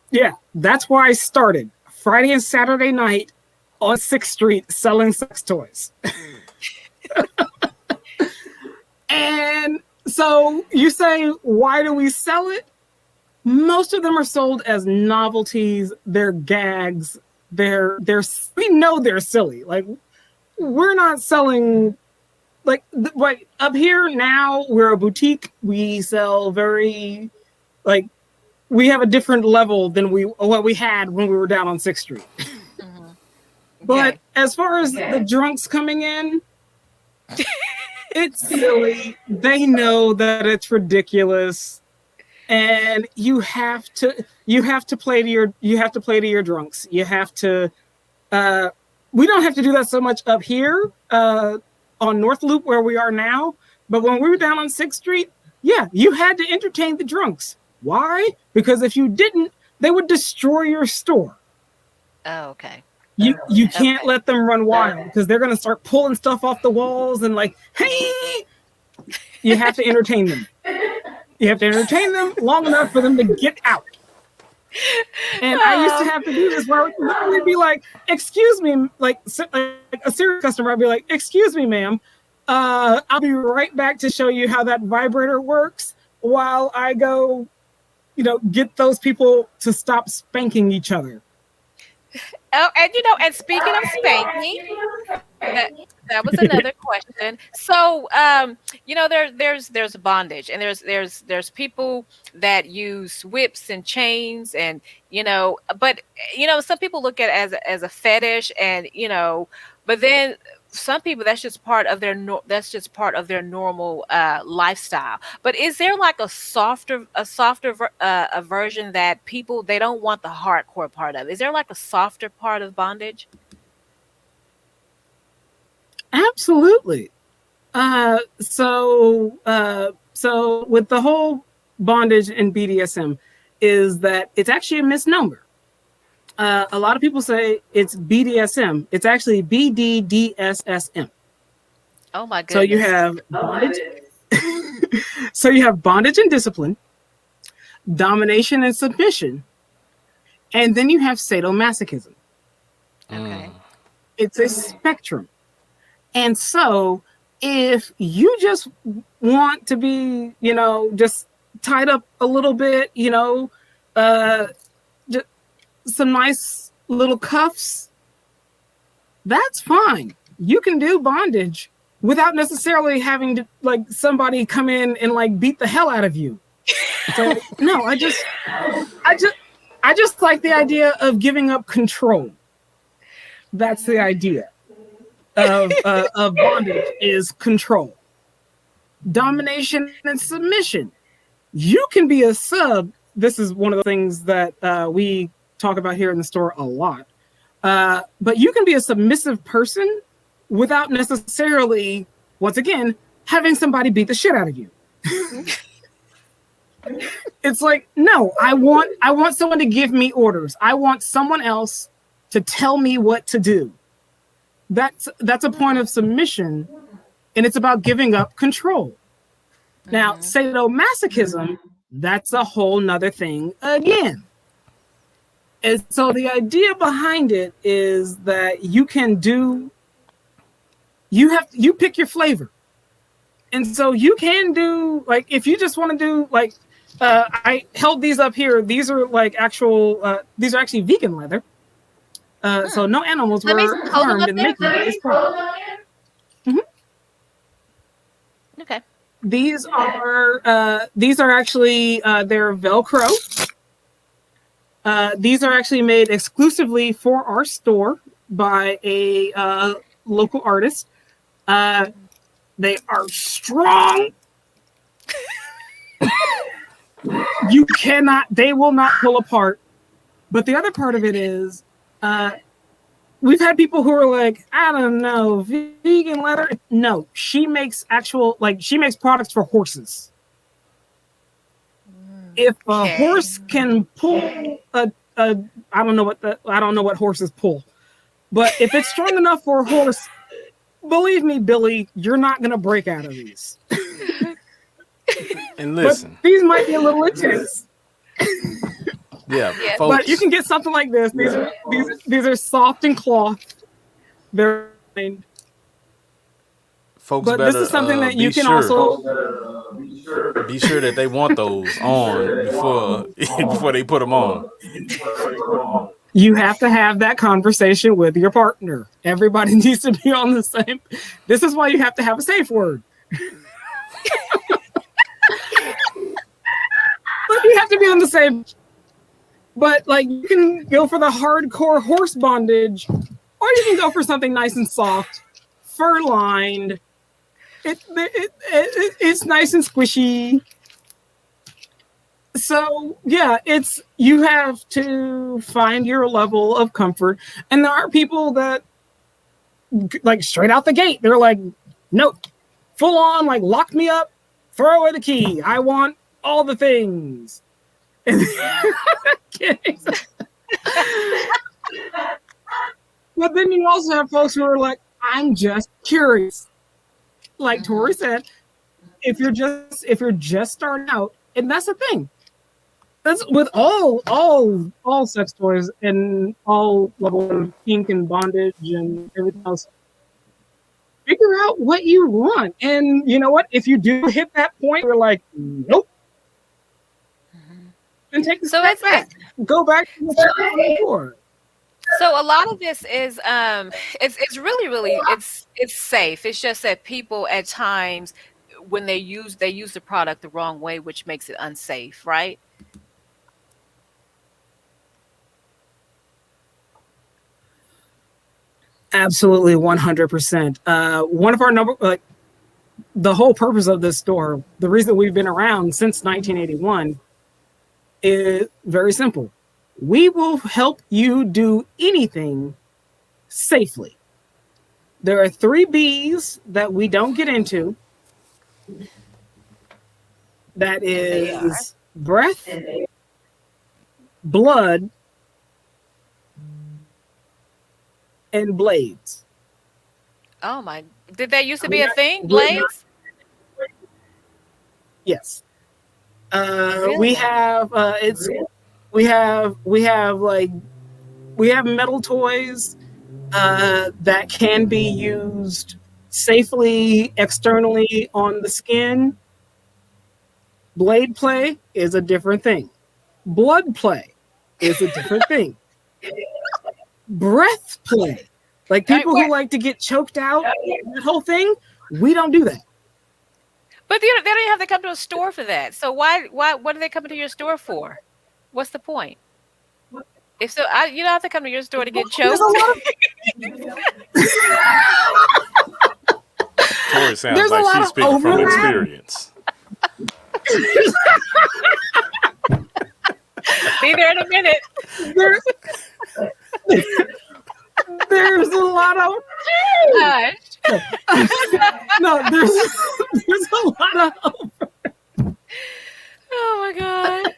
Yeah, that's where I started. Friday and Saturday night on 6th Street selling sex toys. And so you say, why do we sell it? Most of them are sold as novelties. They're gags. We know they're silly. Like, we're not selling, like up here now, we're a boutique. We sell we have a different level than what we had when we were down on 6th Street. Mm-hmm. But as far as the drunks coming in, it's silly. They know that it's ridiculous. and you have to play to your drunks. You have to. We don't have to do that so much up here on North Loop where we are now, but when we were down on 6th Street, yeah, you had to entertain the drunks. Why? Because if you didn't, they would destroy your store. Oh, okay. You can't let them run wild because they're gonna start pulling stuff off the walls and like, hey, you have to entertain them. You have to entertain them long enough for them to get out. And I used to have to do this where I would literally be like, excuse me, like a serious customer, I'd be like, excuse me, ma'am, I'll be right back to show you how that vibrator works while I go, get those people to stop spanking each other. Oh, and speaking of spanking, that was another question. So, there's bondage, and there's people that use whips and chains, and but some people look at it as a fetish, and but then some people that's just part of their normal lifestyle. But is there like a softer version that people, they don't want the hardcore part of? Is there like a softer part of bondage? Absolutely. So with the whole bondage and BDSM is that it's actually a misnomer. A lot of people say it's BDSM. It's actually BDDSSM. Oh my goodness. So you have bondage. So you have bondage and discipline, domination and submission, and then you have sadomasochism. Okay. It's a spectrum. And so if you just want to be, just tied up a little bit, just some nice little cuffs, that's fine. You can do bondage without necessarily having to like somebody come in and like beat the hell out of you. So no, I just like the idea of giving up control. That's the idea of bondage, is control. Domination and submission. You can be a sub. This is one of the things that we talk about here in the store a lot. But you can be a submissive person without necessarily, once again, having somebody beat the shit out of you. It's like, no, I want someone to give me orders. I want someone else to tell me what to do. That's a point of submission, and it's about giving up control. Now, sadomasochism, that's a whole nother thing again. And so the idea behind it is that you pick your flavor. And so you can do, like, if you just want to do, like, I held these up here. These are like these are actually vegan leather. So no animals were harmed in making this product. Okay. These are actually they're Velcro. These are actually made exclusively for our store by a local artist. They are strong. They will not pull apart. But the other part of it is, we've had people who are like, I don't know, vegan leather. No, she makes products for horses. If a horse can pull I don't know what horses pull, but if it's strong enough for a horse, believe me, Billy, you're not gonna break out of these. And listen, but these might be a little intense. Yeah, but you can get something like this. These are soft and cloth. They're fine. Folks, but this is something that you can also be sure that they want those on before they put them on. You have to have that conversation with your partner. Everybody needs to be on the same. This is why you have to have a safe word. But you have to be on the same. But like, you can go for the hardcore horse bondage, or you can go for something nice and soft, fur lined. It's nice and squishy. So yeah, it's you have to find your level of comfort, and there are people that like straight out the gate, they're like, nope, full on, like lock me up, throw away the key. I want all the things. But then you also have folks who are like, I'm just curious. Like Tori said, if you're just starting out, and that's the thing. That's with all sex toys and all level of kink and bondage and everything else. Figure out what you want, and you know what? If you do hit that point, you're like, nope, then take a step back. Go back to what you're looking for. So a lot of this is it's really it's safe. It's just that people at times when they use the product the wrong way, which makes it unsafe, right? Absolutely, 100%. One of our the whole purpose of this store, the reason we've been around since 1981, is very simple. We will help you do anything safely. There are 3 B's that we don't get into. That is breath, blood, and blades. Oh my! Did that used to be a thing? Blades? Yes. Really? We have we have metal toys that can be used safely externally on the skin. Blade play is a different thing. Blood play is a different thing. Breath play, like people who like to get choked out, that whole thing, we don't do that. But they don't even have to come to a store for that. So why what are they coming to your store for? What's the point? If so, you don't have to come to your store to get choked. Tori sounds like she's speaking from experience. Be there in a minute. There's a lot of no. There's a lot of. Oh my god.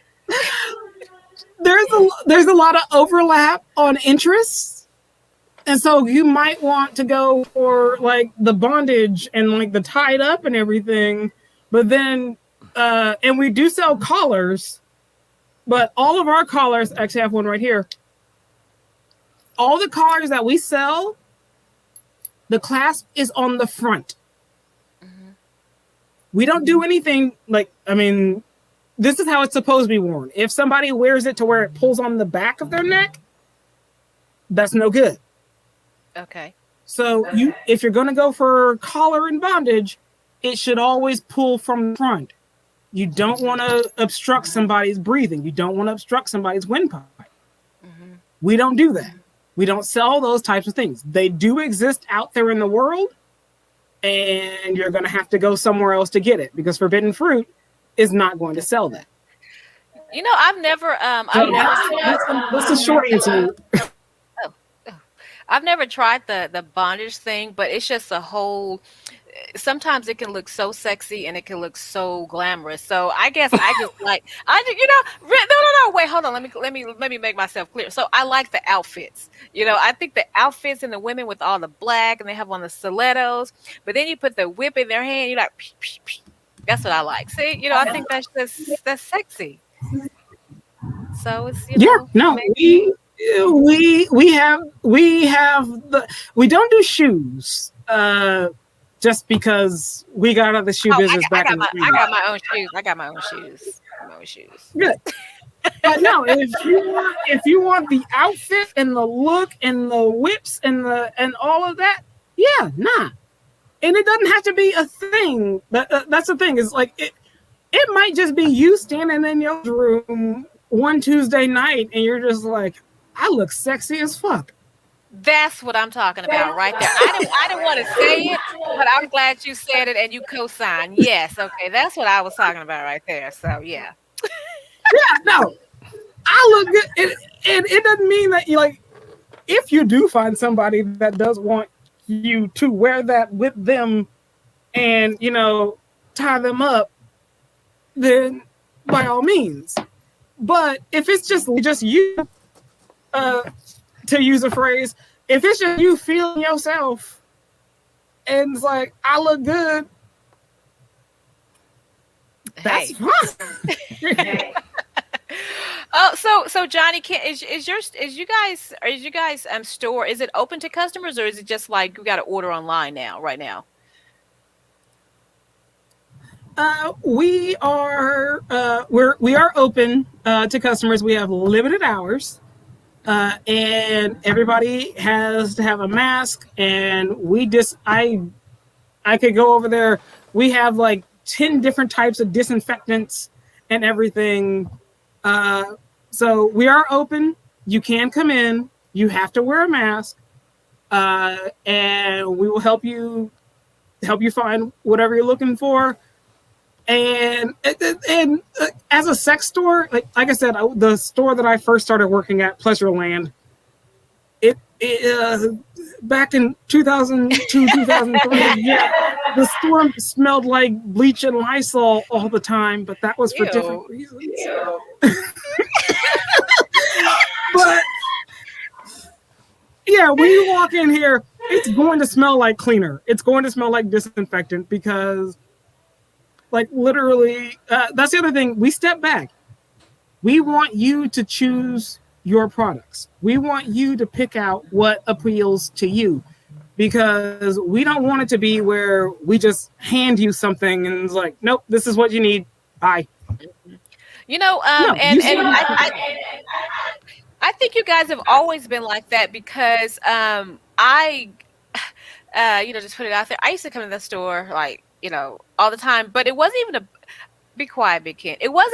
There's a lot of overlap on interests, and so you might want to go for like the bondage and like the tied up and everything, but then and we do sell collars, but all of our collars, actually I have one right here. All the collars that we sell, the clasp is on the front. Mm-hmm. We don't do anything like, I mean, this is how it's supposed to be worn. If somebody wears it to where it pulls on the back of their neck, that's no good. Okay. So if you're going to go for collar and bondage, it should always pull from the front. You don't want to obstruct somebody's breathing. You don't want to obstruct somebody's windpipe. Mm-hmm. We don't do that. We don't sell those types of things. They do exist out there in the world, and you're going to have to go somewhere else to get it because Forbidden Fruit is not going to sell that. You know, I've never that's the short answer. I've never tried the bondage thing, but it's just a whole. Sometimes it can look so sexy and it can look so glamorous. So I guess I just no, wait, hold on. Let me make myself clear. So I like the outfits. You know, I think the outfits and the women with all the black and they have on the stilettos, but then you put the whip in their hand, you're like, psh, psh, psh. That's what I like. See, you know, I think that's sexy. So it's we don't do shoes. Just because we got out of the shoe business back in the day. I got my own shoes. Good. But no, if you want the outfit and the look and the whips and all of that, yeah, nah. And it doesn't have to be a thing. That's the thing. Is like it might just be you standing in your room one Tuesday night and you're just like, I look sexy as fuck. That's what I'm talking about right there. I didn't want to say it, but I'm glad you said it and you co-signed. Yes, okay, that's what I was talking about right there. So yeah. no, I look good, and it doesn't mean that you like. If you do find somebody that does want you to wear that with them, and tie them up, then by all means. But if it's just you, to use a phrase, if it's just you feeling yourself, and it's like I look good, that's fine. Oh, so Jonny, is you guys store, is it open to customers, or is it just like you got to order online right now? We are open to customers. We have limited hours, and everybody has to have a mask. And I could go over there. We have like 10 different types of disinfectants and everything. So we are open. You can come in. You have to wear a mask, and we will help you find whatever you're looking for. And as a sex store, like I said, the store that I first started working at, Pleasureland, it back in 2002, 2003, yeah, the store smelled like bleach and Lysol all the time, but that was for different reasons. But yeah, when you walk in here, it's going to smell like cleaner. It's going to smell like disinfectant because, like, literally, that's the other thing. We step back. We want you to choose your products. We want you to pick out what appeals to you, because we don't want it to be where we just hand you something and it's like, nope, this is what you need. Bye. I think you guys have always been like that, because I just put it out there. I used to come to the store like, all the time, but it wasn't even be quiet, Big Ken. It was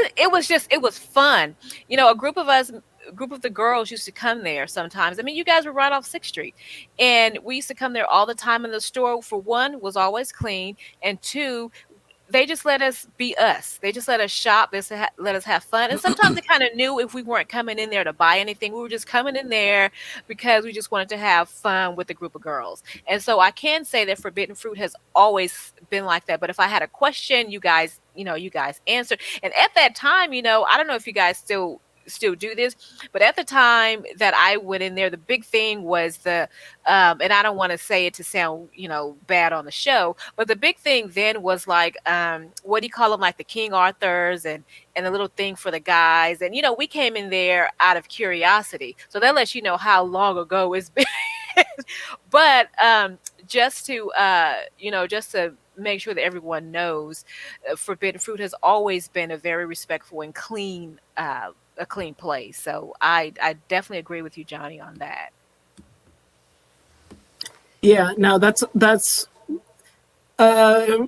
fun. A group of the girls used to come there sometimes. I mean, you guys were right off 6th Street, and we used to come there all the time. And the store, for one, was always clean, and two, they just let us be us. They just let us shop. They let us have fun. And sometimes they kind of knew if we weren't coming in there to buy anything. We were just coming in there because we just wanted to have fun with a group of girls. And so I can say that Forbidden Fruit has always been like that. But if I had a question, you guys answered. And at that time, I don't know if you guys still do this, but at the time that I went in there, the big thing was and I don't want to say it to sound bad on the show, but the big thing then was like what do you call them, like the King Arthurs and the little thing for the guys. And we came in there out of curiosity, so that lets you know how long ago it's been. But just to make sure that everyone knows, Forbidden Fruit has always been a very respectful and clean a clean place. So I definitely agree with you, Jonny, on that. Yeah, no, that's I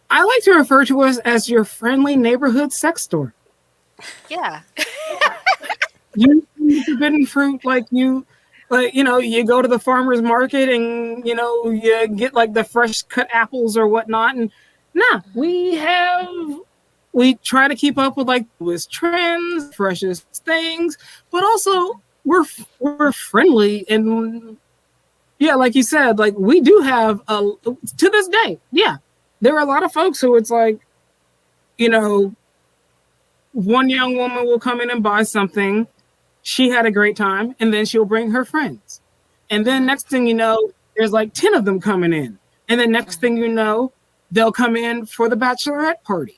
like to refer to us as your friendly neighborhood sex store. Yeah. You Forbidden Fruit, you go to the farmer's market and you get like the fresh cut apples or whatnot, and we try to keep up with like newest trends, freshest things, but also we're friendly. And yeah, like you said, like we do have to this day, yeah, there are a lot of folks who it's like, one young woman will come in and buy something, she had a great time, and then she'll bring her friends, and then next thing you know, there's like 10 of them coming in, and then next thing you know, they'll come in for the bachelorette party.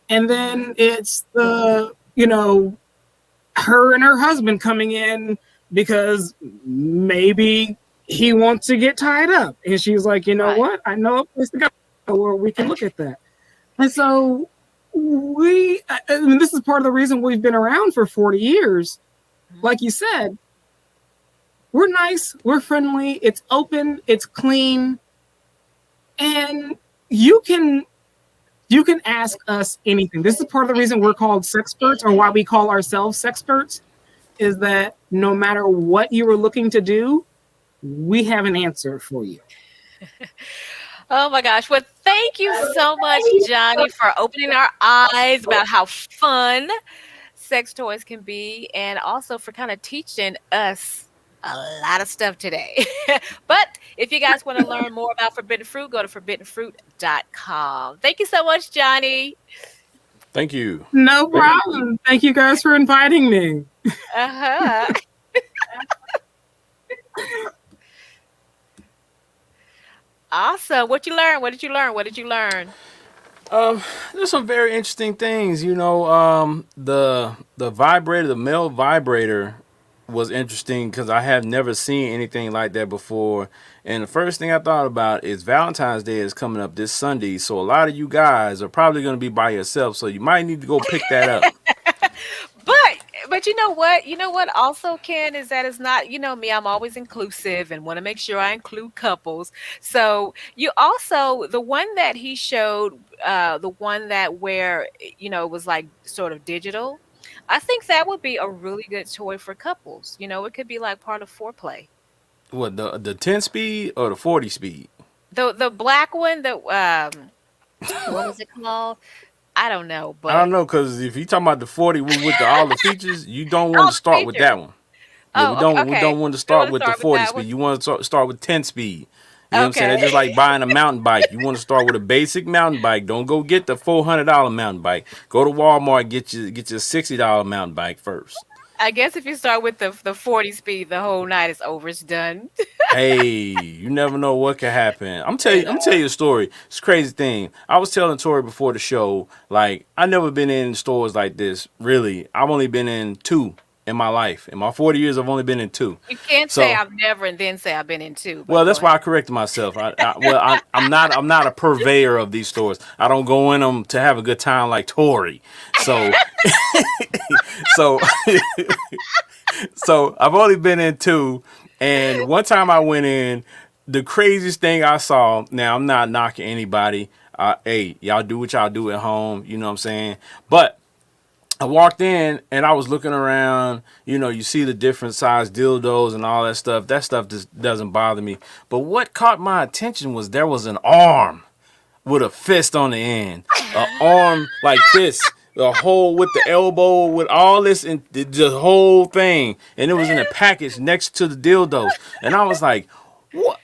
And then it's her and her husband coming in because maybe he wants to get tied up. And she's like, what? I know a place to go where we can look at that. And so this is part of the reason we've been around for 40 years. Like you said, we're nice, we're friendly, it's open, it's clean, and you can ask us anything. This is part of the reason we're called Sexperts, or why we call ourselves Sexperts, is that no matter what you were looking to do, we have an answer for you. Oh my gosh. Well, thank you so much, Jonny, for opening our eyes about how fun sex toys can be, and also for kind of teaching us a lot of stuff today. But if you guys want to learn more about Forbidden Fruit, go to forbiddenfruit.com. Thank you so much, Johnny. Thank you. No problem. Thank you guys for inviting me. Uh-huh. Awesome. What you learn? What did you learn? What did you learn? There's some very interesting things. The vibrator, the male vibrator, was interesting because I have never seen anything like that before. And the first thing I thought about is Valentine's Day is coming up this Sunday, so a lot of you guys are probably going to be by yourself, so you might need to go pick that up. But but you know what? You know what also, Ken, is that it's not, you know me, I'm always inclusive and want to make sure I include couples. So you also, the one that he showed, the one that where it was like sort of digital. I think that would be a really good toy for couples. It could be like part of foreplay. What, the 10 speed or the 40 speed? The black one, what was it called? I don't know, I don't but know, because if you talking about the 40 with all the features, you don't want all to the start with features. that one. Yeah, we Oh, okay, don't we okay. don't want to You want start to with the start with 40 that speed. one? You want to start with 10 speed. You know what I'm saying? That's Okay. just like buying a mountain bike. You want to start with a basic mountain bike. Don't go get the $400 mountain bike. Go to Walmart, get your $60 mountain bike first. I guess if you start with the 40 speed, the whole night is over. It's done. Hey, you never know what could happen. You I'm know. telling you a story. It's a crazy thing. I was telling Tori before the show, like I never been in stores like this. Really, I've only been in two in my life. In my 40 years, I've only been in two. You can't say So, I've never and then say I've been in two, but well, go that's ahead. why I corrected myself. I'm not a purveyor of these stores. I don't go in them to have a good time like Tori. So, so so I've only been in two, and one time I went in, the craziest thing I saw. Now I'm not knocking anybody. Hey, y'all do what y'all do at home. You know what I'm saying? But I walked in and I was looking around. You see the different size dildos and all that stuff. That stuff just doesn't bother me. But what caught my attention was there was an arm with a fist on the end, an arm like this, the whole with the elbow, with all this, and the whole thing, and it was in a package next to the dildos, and I was like, what?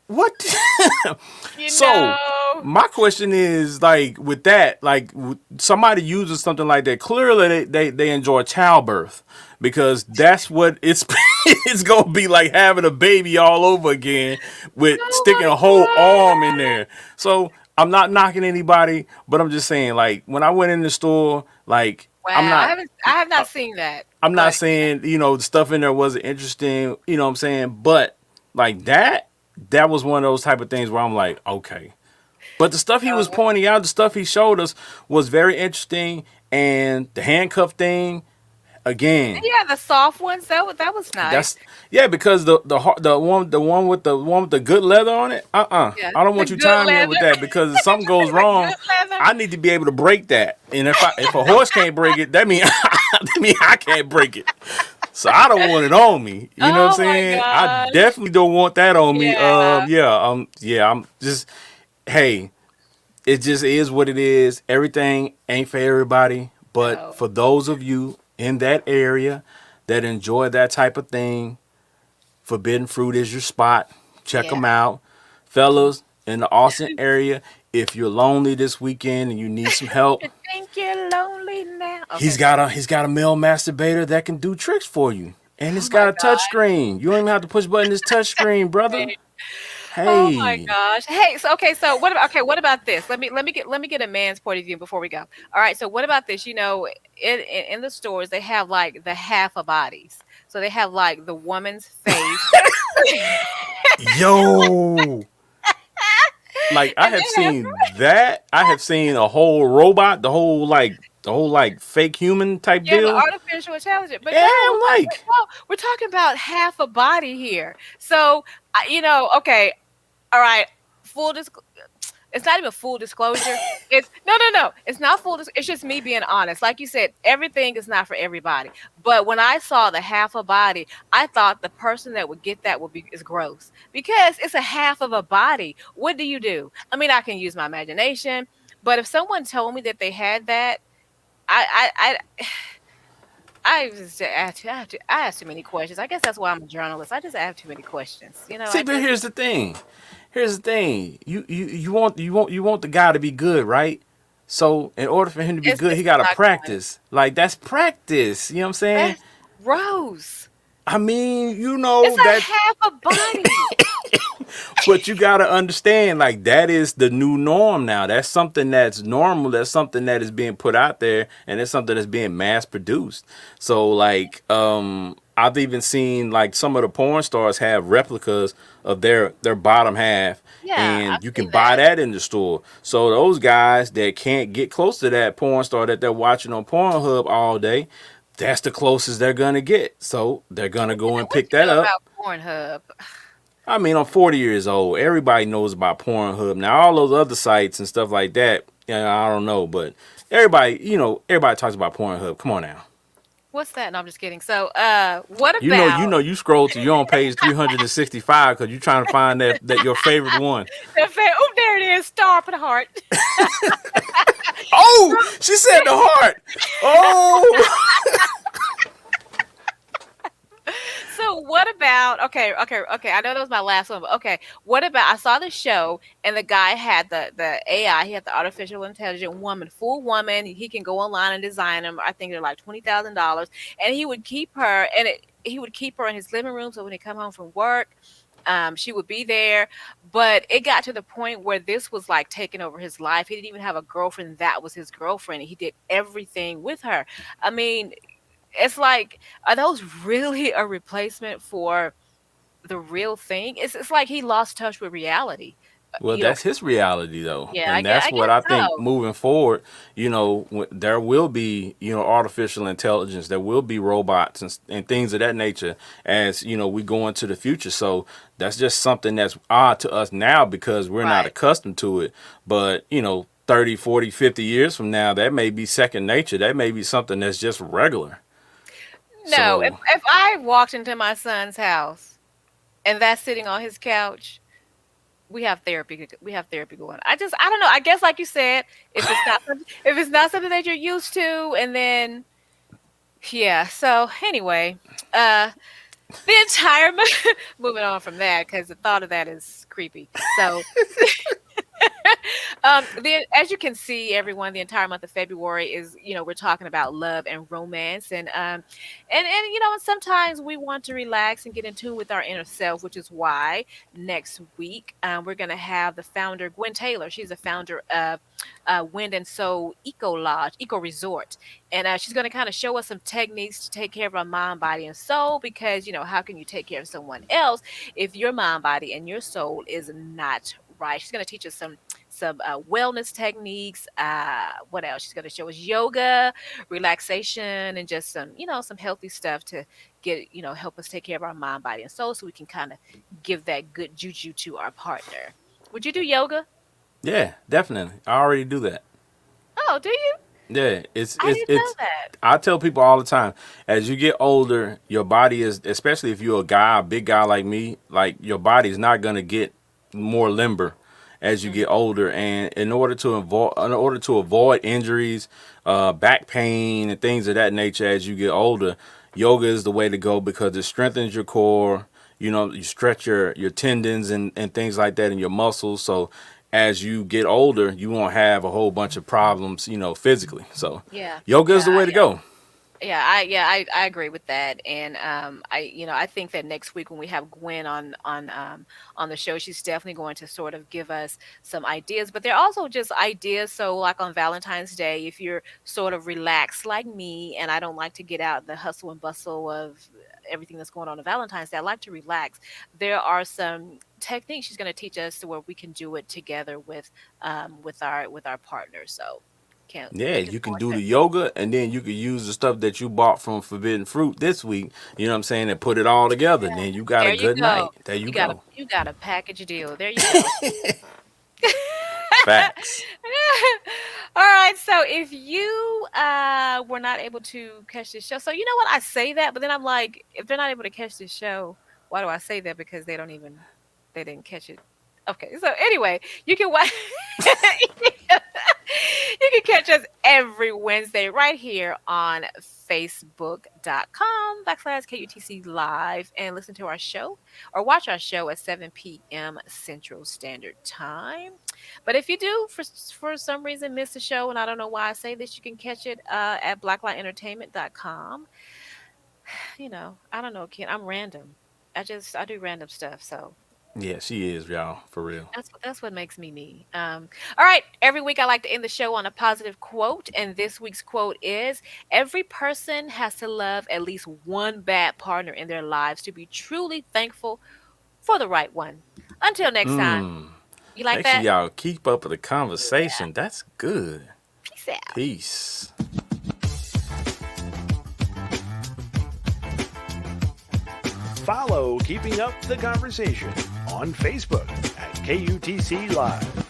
What? You So, know. my question is, like, with that, like, somebody uses something like that. Clearly, they enjoy childbirth because that's what it's it's gonna be like having a baby all over again with Oh sticking my a whole arm in God. there. So I'm not knocking anybody, but I'm just saying, like, when I went in the store, like, Wow. I have not seen that. I'm not But saying, the stuff in there wasn't interesting, you know what I'm saying? But like that was one of those type of things where I'm like, okay. But the stuff he was oh, pointing out, the stuff he showed us was very interesting. And the handcuff thing, again, yeah, the soft ones, that was nice. that's yeah, because the one with the good leather on it, Yeah. I don't The want you good tying me up with leather. that because if something goes The wrong, good leather. I need to be able to break that. And if a horse can't break it, that mean that mean I can't break it. So I don't want it on me. You know what I'm Oh my saying? I gosh. definitely don't want that on me. Yeah. Yeah, I'm just hey, it just is what it is. Everything ain't for everybody, but No. for those of you in that area that enjoy that type of thing, Forbidden Fruit is your spot. Check Yeah. them out. Fellas in the Austin area, if you're lonely this weekend and you need some help, You think you're lonely now? he's Okay, got sorry. a male masturbator that can do tricks for you. And Oh it's my got a touch god. screen. You don't even have to push button. It's touch screen, brother. Oh my Hey. gosh. Hey, so okay, so what about this? Let me get a man's point of view before we go. All right, so what about this? In the stores they have like the half of bodies. So they have like the woman's face. Yo. Like I And have they have seen that. I have seen a whole robot, the whole fake human type yeah, the deal. artificial intelligence. But Yeah, no, I'm like, we're talking about half a body here. So, okay, all right, full disclosure. It's not even full disclosure. It's no. It's not it's just me being honest. Like you said, everything is not for everybody. But when I saw the half a body, I thought the person that would get that is gross because it's a half of a body. What do you do? I mean, I can use my imagination, but if someone told me that they had that, I I ask too many questions. I guess that's why I'm a journalist. I just have too many questions. See, I but just here's the thing. Here's the thing. You want the guy to be good, right? So in order for him to be good, it's he gotta not going. practice. Like that's practice. You know what I'm saying? That's gross. I mean, It's a that, half a body. but you gotta understand, like that is the new norm now. That's something that's normal. That's something that is being put out there, and it's something that's being mass produced. So like, I've even seen like some of the porn stars have replicas of their bottom half, Yeah, and I've you can seen buy that. that in the store. So those guys that can't get close to that porn star that they're watching on Pornhub all day, that's the closest they're gonna get. So they're gonna go and What pick you that know up. about Pornhub? I mean, I'm 40 years old. Everybody knows about Pornhub. Now, all those other sites and stuff like that, I don't know, but everybody talks about Pornhub. Come on now. What's that? No, I'm just kidding. So, what You scroll to your own page 365 because you're trying to find that your favorite one. Oh, there it is. Star for the heart. Oh, she said the heart. Oh, So what about okay. I know that was my last one, but okay. What about I saw the show and the guy had the AI, he had the artificial intelligent woman, full woman. He can go online and design them. I think they're like $20,000, and he would keep her in his living room so when he come home from work. She would be there, but it got to the point where this was like taking over his life. He didn't even have a girlfriend that was his girlfriend. And he did everything with her. I mean, it's like, are those really a replacement for the real thing? It's like he lost touch with reality. well, that's his reality though, Yeah, and that's I what guess I think so. moving forward. There will be artificial intelligence, there will be robots and things of that nature as we go into the future. So that's just something that's odd to us now because we're not Right. accustomed to it. But 30, 40, 50 years from now, that may be second nature. That may be something that's just regular. No, So if I walked into my son's house and that's sitting on his couch, we have therapy. We have therapy going. I don't know. I guess like you said, if it's not something that you're used to, and then yeah. So anyway, uh, the entire moving on from that because the thought of that is creepy. So as you can see, everyone, the entire month of February is, we're talking about love and romance, and and sometimes we want to relax and get in tune with our inner self, which is why next week we're gonna have the founder Gwen Taylor. She's a founder of Wind and Soul Eco Lodge, Eco Resort, and she's gonna kind of show us some techniques to take care of our mind, body, and soul. Because how can you take care of someone else if your mind, body, and your soul is not right? She's going to teach us some wellness techniques. What else? She's going to show us yoga, relaxation, and just some healthy stuff to help us take care of our mind, body, and soul, so we can kind of give that good juju to our partner. Would you do yoga? yeah, definitely, I already do that. Oh, do you? Yeah, it's I it's didn't know it's. that. I tell people all the time, as you get older, your body is, especially if you're a guy, a big guy like me, like your body is not gonna get more limber as you Mhm. get older. And in order to avoid injuries, back pain, and things of that nature as you get older, yoga is the way to go because it strengthens your core. You stretch your tendons and things like that in your muscles. So as you get older, you won't have a whole bunch of problems, physically. So Yeah, yoga is yeah, the way to go. I agree with that, and I think that next week when we have Gwen on the show, she's definitely going to sort of give us some ideas. But they're also just ideas. So like on Valentine's Day, if you're sort of relaxed like me, and I don't like to get out the hustle and bustle of everything that's going on Valentine's Day, I like to relax. There are some techniques she's going to teach us to where we can do it together with our partners. So can't Yeah, looking you can forward do to. the yoga and then you can use the stuff that you bought from Forbidden Fruit this week, and put it all together. And then you got a There you good go. night. There you You got a go. you got a package deal. There you go. Facts. All right. So if you were not able to catch this show, so you know what, I say that, but then I'm like, if they're not able to catch this show, why do I say that? Because they didn't catch it. Okay. So anyway, you can watch. You can catch us every Wednesday right here on Facebook.com/KUTC Live, and listen to our show or watch our show at 7 p.m. Central Standard Time. But if you do, for some reason, miss the show, and I don't know why I say this, you can catch it at blacklightentertainment.com. I don't know, Ken. I'm random. I do random stuff, so Yeah, she is, y'all, for real. that's what makes me me. All right. Every week I like to end the show on a positive quote, and this week's quote is: "Every person has to love at least one bad partner in their lives to be truly thankful for the right one." Until next time. You like Make sure that? y'all keep up with the conversation. That's good. Peace out. Peace. Follow Keeping Up the Conversation on Facebook at KUTC Live.